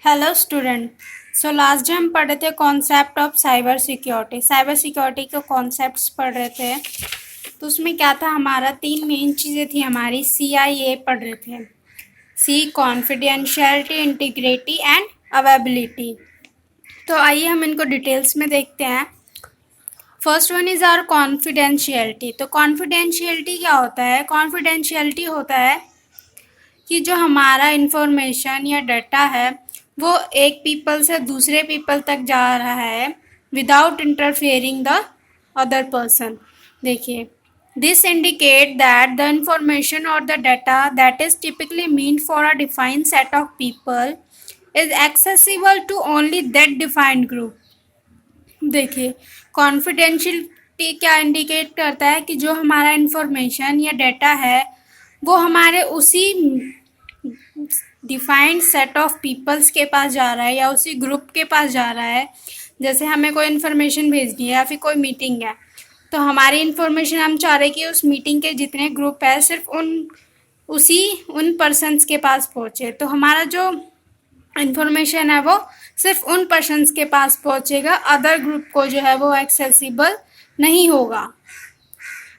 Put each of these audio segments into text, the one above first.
Hello student. So last day हम पढ़ रहे थे concept of cyber security. Cyber security के कॉन्सेप्ट्स पढ़ रहे थे। तो उसमें क्या था, हमारा तीन मेन चीज़ें थी हमारी। CIA पढ़ रहे थे, C confidentiality, integrity and availability. तो आइए हम इनको डिटेल्स में देखते हैं। First one is our confidentiality. तो कॉन्फिडेंशियलिटी क्या होता है? कॉन्फिडेंशियलिटी होता है कि जो हमारा इंफॉर्मेशन या डाटा है वो एक पीपल से दूसरे पीपल तक जा रहा है without interfering the other person. देखिए, this indicate that the information और the data that is typically mean for a defined set of people is accessible to only that defined group. देखिए, confidentiality क्या indicate करता है कि जो हमारा information या डाटा है वो हमारे उसी डिफाइंड सेट ऑफ पीपल्स के पास जा रहा है या उसी ग्रुप के पास जा रहा है। जैसे हमें कोई इन्फॉर्मेशन भेजनी है या फिर कोई मीटिंग है, तो हमारी इन्फॉर्मेशन हम चाह रहे हैं कि उस मीटिंग के जितने ग्रुप है सिर्फ उन पर्सन्स के पास पहुँचे। तो हमारा जो इन्फॉर्मेशन है वो सिर्फ उन पर्सन्स के पास पहुँचेगा, अदर ग्रुप को जो है वो एक्सेसिबल नहीं होगा।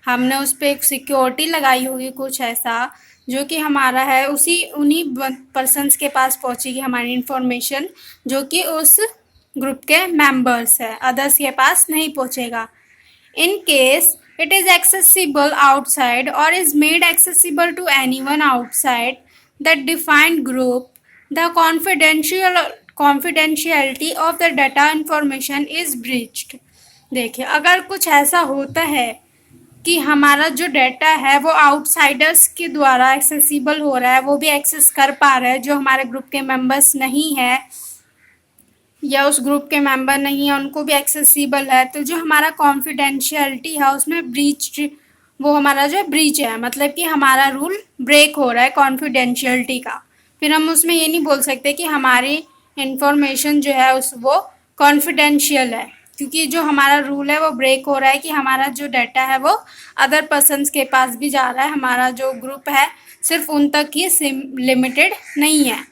हमने उस पर एक सिक्योरिटी लगाई होगी कुछ ऐसा जो कि हमारा है उन्हीं पर्सन्स के पास पहुंचेगी हमारी इन्फॉर्मेशन, जो कि उस ग्रुप के मेंबर्स है, अदर्स के पास नहीं पहुंचेगा। In case it is accessible outside or is made accessible to anyone outside that defined group, the confidentiality of the data information is breached। देखिए, अगर कुछ ऐसा होता है कि हमारा जो डाटा है वो आउटसाइडर्स के द्वारा एक्सेसिबल हो रहा है, वो भी एक्सेस कर पा रहा है जो हमारे ग्रुप के मेंबर्स नहीं है या उस ग्रुप के मेंबर नहीं है, उनको भी एक्सेसिबल है, तो जो हमारा कॉन्फिडेंशियलिटी है उसमें ब्रीच, वो हमारा जो ब्रीच है, मतलब कि हमारा रूल ब्रेक हो रहा है कॉन्फिडेंशियलिटी का। फिर हम उसमें ये नहीं बोल सकते कि हमारी इंफॉर्मेशन जो है वो कॉन्फिडेंशियल है, क्योंकि जो हमारा रूल है वो ब्रेक हो रहा है कि हमारा जो डाटा है वो अदर पर्सन्स के पास भी जा रहा है, हमारा जो ग्रुप है सिर्फ उन तक ही लिमिटेड नहीं है।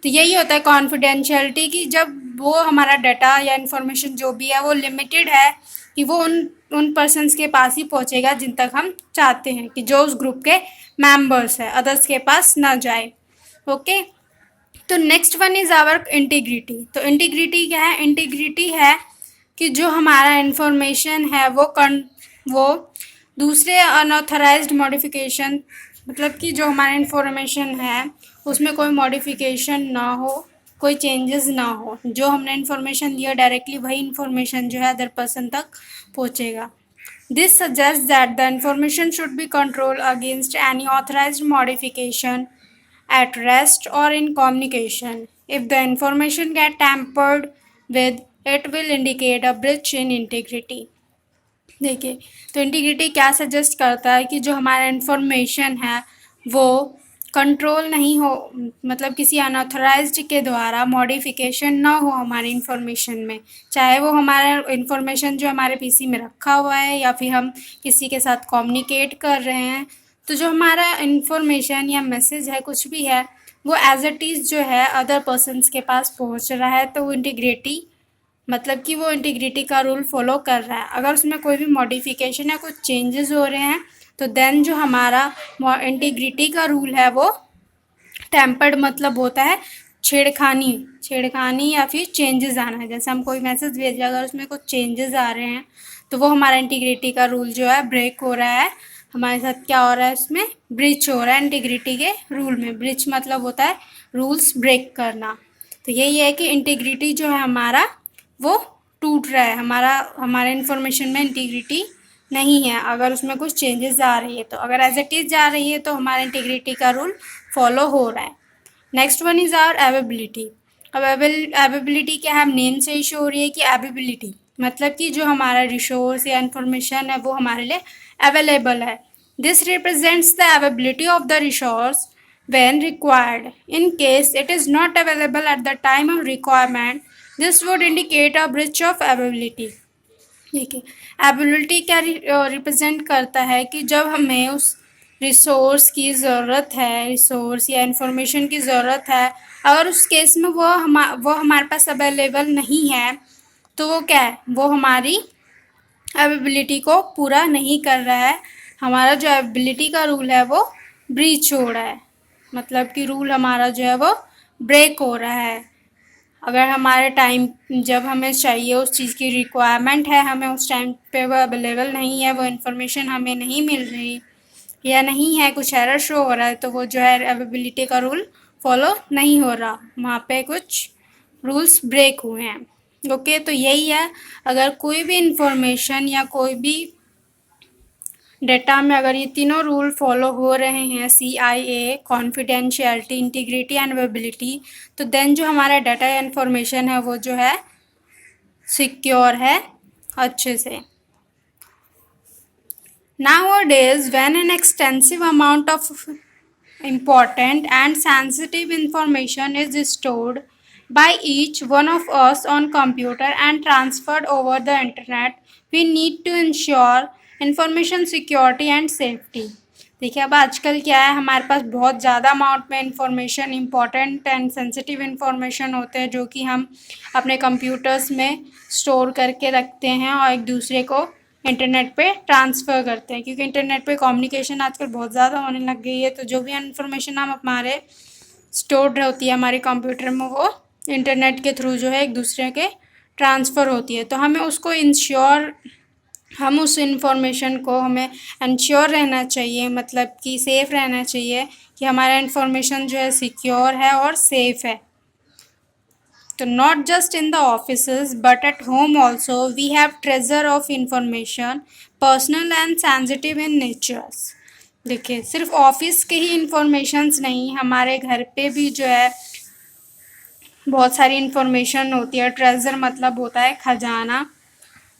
तो यही होता है कॉन्फिडेंशियलिटी की, जब वो हमारा डाटा या इन्फॉर्मेशन जो भी है वो लिमिटेड है कि वो उन पर्सन्स के पास ही पहुंचेगा जिन तक हम चाहते हैं कि जो उस ग्रुप के मेंबर्स है, अदर्स के पास ना जाए। ओके, तो next one is our integrity. तो इंटीग्रिटी क्या है? इंटीग्रिटी है कि जो हमारा इन्फॉर्मेशन है वो दूसरे अनऑथराइज्ड मॉडिफिकेशन, मतलब कि जो हमारा इन्फॉर्मेशन है उसमें कोई मॉडिफिकेशन ना हो, कोई चेंजेस ना हो, जो हमने इन्फॉर्मेशन दिया डायरेक्टली वही इन्फॉर्मेशन जो है अदर पर्सन तक पहुंचेगा। This suggest that the information should be control against any authorised modification at rest or in communication. If the information get tampered with, it will indicate a breach in integrity। देखिए, तो integrity क्या suggest करता है कि जो हमारा information है वो कंट्रोल नहीं हो, मतलब किसी अनऑथराइज्ड के द्वारा मॉडिफिकेशन ना हो हमारी इन्फॉर्मेशन में, चाहे वो हमारा इन्फॉर्मेशन जो हमारे पीसी में रखा हुआ है या फिर हम किसी के साथ कम्युनिकेट कर रहे हैं। तो जो हमारा इन्फॉर्मेशन या मैसेज है कुछ भी है वो एज इट इज़ जो है अदर पर्सन्स के पास पहुंच रहा है, तो वो इंटीग्रिटी, मतलब कि वो इंटीग्रिटी का रूल फॉलो कर रहा है। अगर उसमें कोई भी मॉडिफिकेशन या कुछ चेंजेस हो रहे हैं तो देन जो हमारा इंटीग्रिटी का रूल है वो टेम्पर्ड, मतलब होता है छेड़खानी या फिर चेंजेस आना है। जैसे हम कोई मैसेज भेज रहे हैं, अगर उसमें कुछ चेंजेस आ रहे हैं तो वो हमारा इंटीग्रिटी का रूल जो है ब्रेक हो रहा है, हमारे साथ क्या हो रहा है, उसमें ब्रीच हो रहा है इंटीग्रिटी के रूल में। ब्रीच मतलब होता है रूल्स ब्रेक करना। तो यही है कि इंटीग्रिटी जो है हमारा वो टूट रहा है, हमारे इन्फॉर्मेशन में इंटीग्रिटी नहीं है अगर उसमें कुछ चेंजेस आ रही है। तो अगर एज इट इज़ जा रही है तो हमारा इंटीग्रिटी का रूल फॉलो हो रहा है। Next one is our availability. अब अवेबिलिटी क्या है? नेम से ही शो हो रही है कि अवेबिलिटी मतलब कि जो हमारा रिसोर्स या इन्फॉर्मेशन है वो हमारे लिए अवेलेबल है। This represents the availability of the resource when required. In case it is not available at the time of requirement, this would indicate a breach of availability। ठीक है, अवेबिलिटी क्या represent करता है कि जब हमें उस रिसोर्स की ज़रूरत है, रिसोर्स या इन्फॉर्मेशन की ज़रूरत है अगर उस केस में वो हमारे पास अवेलेबल नहीं है तो वो क्या है, वो हमारी अवेबिलिटी को पूरा नहीं कर रहा है, हमारा जो अवेबिलिटी का रूल है वो ब्रीच हो रहा है, मतलब कि रूल हमारा जो है वो ब्रेक हो रहा है। अगर हमारे टाइम जब हमें चाहिए उस चीज़ की रिक्वायरमेंट है, हमें उस टाइम पे वो अवेलेबल नहीं है, वो इन्फॉर्मेशन हमें नहीं मिल रही या नहीं है, कुछ एरर शो हो रहा है, तो वो जो है अवेबिलिटी का रूल फॉलो नहीं हो रहा, वहाँ पे कुछ रूल्स ब्रेक हुए हैं। ओके, तो यही है, अगर कोई भी इंफॉर्मेशन या कोई भी डेटा में अगर ये तीनों रूल फॉलो हो रहे हैं, CIA, confidentiality, integrity and availability, तो देन जो हमारा डाटा या इन्फॉर्मेशन है वो जो है सिक्योर है अच्छे से। Nowadays, when an extensive amount of important and sensitive information is stored by each one of us on computer and transferred over the internet, we need to ensure information security and safety. देखिए, अब आजकल क्या है, हमारे पास बहुत ज़्यादा amount में information, important and sensitive information होते हैं जो कि हम अपने कंप्यूटर्स में स्टोर करके रखते हैं और एक दूसरे को इंटरनेट पे ट्रांसफ़र करते हैं, क्योंकि इंटरनेट पे कम्युनिकेशन आजकल बहुत ज़्यादा होने लग गई है। तो जो भी इन्फॉर्मेशन हम हमारे स्टोर्ड होती है हमारे कंप्यूटर में, वो इंटरनेट के थ्रू जो है एक दूसरे के ट्रांसफ़र होती है। तो हमें उसको इंश्योर, हम उस इंफॉर्मेशन को हमें इंश्योर रहना चाहिए, मतलब कि सेफ़ रहना चाहिए कि हमारा इंफॉर्मेशन जो है सिक्योर है और सेफ़ है। तो not just in the offices but at home also we have treasure of information personal and sensitive in natures. देखिए, सिर्फ ऑफिस के ही इंफॉर्मेशंस नहीं, हमारे घर पे भी जो है बहुत सारी इंफॉर्मेशन होती है। ट्रेजर मतलब होता है खजाना,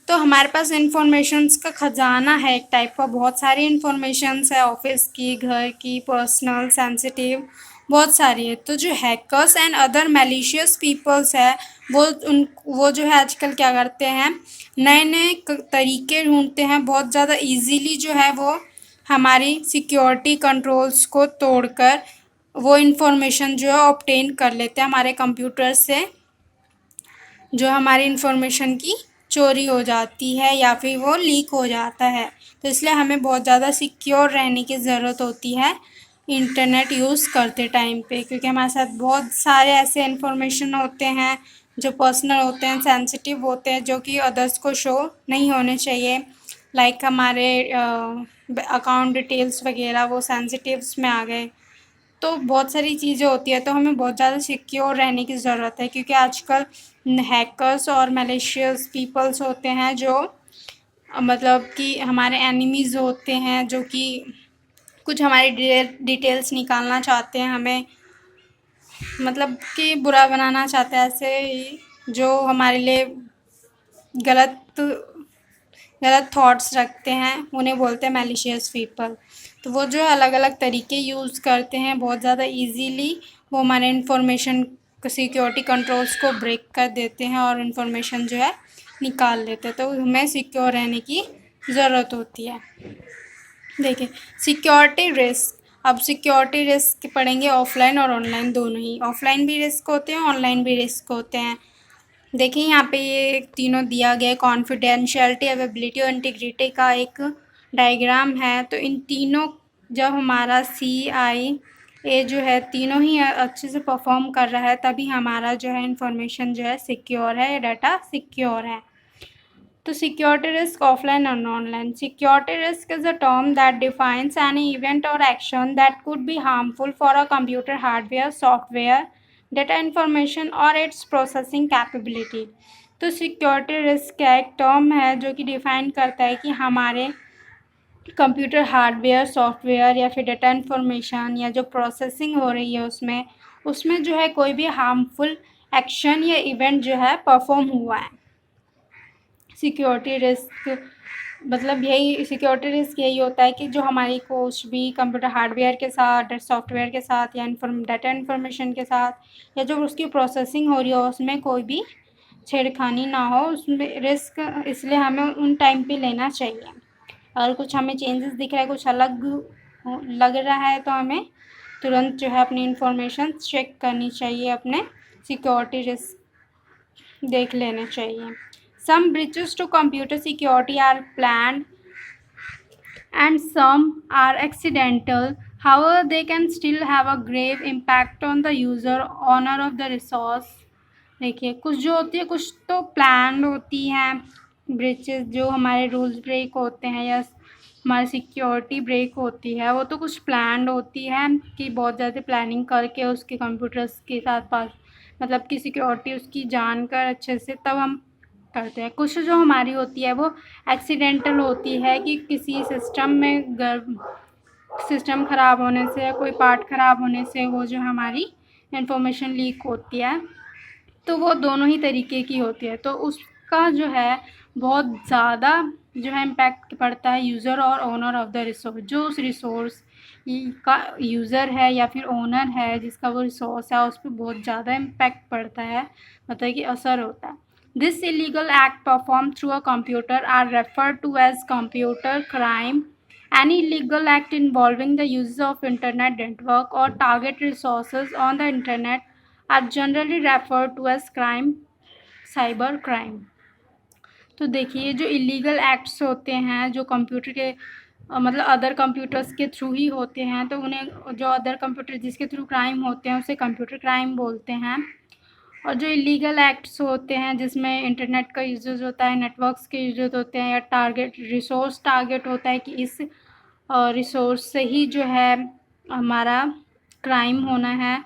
तो हमारे पास इंफॉर्मेशंस का खजाना है एक टाइप का, बहुत सारी इंफॉर्मेशंस है, ऑफिस की, घर की, पर्सनल, सेंसिटिव, बहुत सारी है। तो जो hackers and other malicious peoples है, वो जो है आजकल क्या करते हैं, नए नए तरीके ढूंढते हैं, बहुत ज़्यादा इजीली जो है वो हमारी सिक्योरिटी कंट्रोल्स को तोड़कर वो इंफॉर्मेशन जो है ऑब्टेन कर लेते हैं हमारे कंप्यूटर से, जो हमारी इंफॉर्मेशन की चोरी हो जाती है या फिर वो लीक हो जाता है। तो इसलिए हमें बहुत ज़्यादा सिक्योर रहने की ज़रूरत होती है इंटरनेट यूज़ करते टाइम पे, क्योंकि हमारे साथ बहुत सारे ऐसे इन्फॉर्मेशन होते हैं जो पर्सनल होते हैं, सेंसिटिव होते हैं, जो कि अदर्स को शो नहीं होने चाहिए। लाइक हमारे अकाउंट डिटेल्स वगैरह वो सेंसिटिव्स में आ गए, तो बहुत सारी चीज़ें होती है। तो हमें बहुत ज़्यादा सिक्योर रहने की ज़रूरत है, क्योंकि आजकल हैकर्स और मैलिशियस पीपल्स होते हैं जो मतलब कि हमारे एनिमीज़ होते हैं, जो कि कुछ हमारी डिटेल्स निकालना चाहते हैं, हमें मतलब कि बुरा बनाना चाहते हैं, ऐसे ही जो हमारे लिए गलत थॉट्स रखते हैं, उन्हें बोलते हैं मैलिशियस पीपल। तो वो जो अलग अलग तरीके यूज़ करते हैं, बहुत ज़्यादा इजीली वो हमारे इन्फॉर्मेशन सिक्योरिटी कंट्रोल्स को ब्रेक कर देते हैं और इन्फॉर्मेशन जो है निकाल लेते हैं। तो हमें सिक्योर रहने की ज़रूरत होती है। देखिए, सिक्योरिटी रिस्क, अब सिक्योरिटी रिस्क पढ़ेंगे ऑफलाइन और ऑनलाइन दोनों ही। ऑफलाइन भी रिस्क होते हैं, ऑनलाइन भी रिस्क होते हैं। देखिए, यहाँ पे ये तीनों दिया गया है, कॉन्फिडेंशियलिटी, अवेबिलिटी और इंटीग्रिटी का एक डायग्राम है। तो इन तीनों, जब हमारा CIA जो है तीनों ही अच्छे से परफॉर्म कर रहा है, तभी हमारा जो है इंफॉर्मेशन जो है सिक्योर है, डाटा सिक्योर है। तो सिक्योरिटी रिस्क ऑफलाइन और online. Security risk is a term that defines any event और action that could be harmful for a computer hardware, software, data information और इट्स प्रोसेसिंग कैपेबिलिटी। तो security risk का एक term है जो कि define करता है कि हमारे कंप्यूटर हार्डवेयर, सॉफ्टवेयर या फिर डेटा इंफॉर्मेशन या जो प्रोसेसिंग हो रही है उसमें जो है कोई भी हार्मफुल एक्शन या इवेंट जो है परफॉर्म हुआ है। सिक्योरिटी रिस्क मतलब यही, सिक्योरिटी रिस्क यही होता है कि जो हमारी कुछ भी कंप्यूटर हार्डवेयर के साथ, सॉफ्टवेयर के साथ या डाटा इंफॉर्मेशन के साथ या जो उसकी प्रोसेसिंग हो रही हो उसमें कोई भी छेड़खानी ना हो, उसमें रिस्क इसलिए हमें उन टाइम पे लेना चाहिए। अगर कुछ हमें चेंजेस दिख रहा है, कुछ अलग लग रहा है, तो हमें तुरंत जो है अपनी इंफॉर्मेशन चेक करनी चाहिए, अपने सिक्योरिटी रिस्क देख लेने चाहिए। Some breaches to computer security are planned and some are accidental. However, they can still have a grave impact on the user, owner of the resource. देखिए, कुछ जो होती है, कुछ तो प्लान होती हैं ब्रीचेस, जो हमारे रूल्स ब्रेक होते हैं या हमारी सिक्योरिटी ब्रेक होती है, वो तो कुछ प्लान होती है कि बहुत ज़्यादा प्लानिंग करके उसके कंप्यूटर्स के साथ पास मतलब कि सिक्योरिटी उसकी जानकर अच्छे से तब हम करते हैं। कुछ जो हमारी होती है वो एक्सीडेंटल होती है कि किसी सिस्टम में सिस्टम ख़राब होने से या कोई पार्ट ख़राब होने से वो जो हमारी इंफॉर्मेशन लीक होती है, तो वो दोनों ही तरीके की होती है। तो उसका जो है बहुत ज़्यादा जो है इम्पैक्ट पड़ता है यूज़र और ओनर ऑफ द रिसोर्स। जो उस रिसोर्स का यूज़र है या फिर ओनर है जिसका वो रिसोर्स है, उस पर बहुत ज़्यादा इम्पैक्ट पड़ता है, मतलब कि असर होता है। This illegal act performed through a computer are referred to as computer crime. Any illegal act involving the use of internet network or target resources on the internet are generally referred to as crime, cyber crime. तो देखिए, जो illegal acts होते हैं जो computer के मतलब other computers के through ही होते हैं, तो उन्हें जो अदर कंप्यूटर जिसके थ्रू क्राइम होते हैं उसे कंप्यूटर क्राइम बोलते हैं। और जो इलीगल एक्ट्स होते हैं जिसमें इंटरनेट का यूज़ होता है, नेटवर्क्स के यूज़ होते हैं, या टारगेट रिसोर्स टारगेट होता है कि इस रिसोर्स से ही जो है हमारा क्राइम होना है,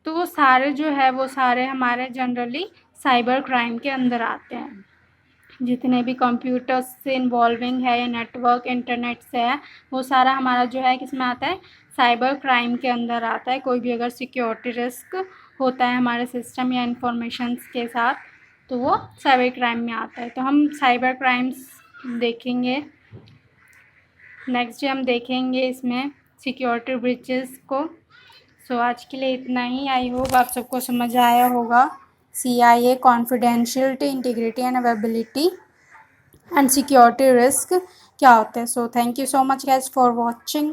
तो वो सारे जो है वो सारे हमारे जनरली साइबर क्राइम के अंदर आते हैं। जितने भी कंप्यूटर्स से इन्वॉल्विंग है या नेटवर्क इंटरनेट से है, वो सारा हमारा जो है किस में आता है, साइबर क्राइम के अंदर आता है। कोई भी अगर सिक्योरिटी रिस्क होता है हमारे सिस्टम या इंफॉर्मेशंस के साथ, तो वो साइबर क्राइम में आता है। तो हम साइबर क्राइम्स देखेंगे नेक्स्ट डे, हम देखेंगे इसमें सिक्योरिटी ब्रीचेस को। सो आज के लिए इतना ही। आई होप आप सबको समझ आया होगा CIA confidentiality, integrity and availability and security risk क्या होते हैं। So thank you so much guys for watching.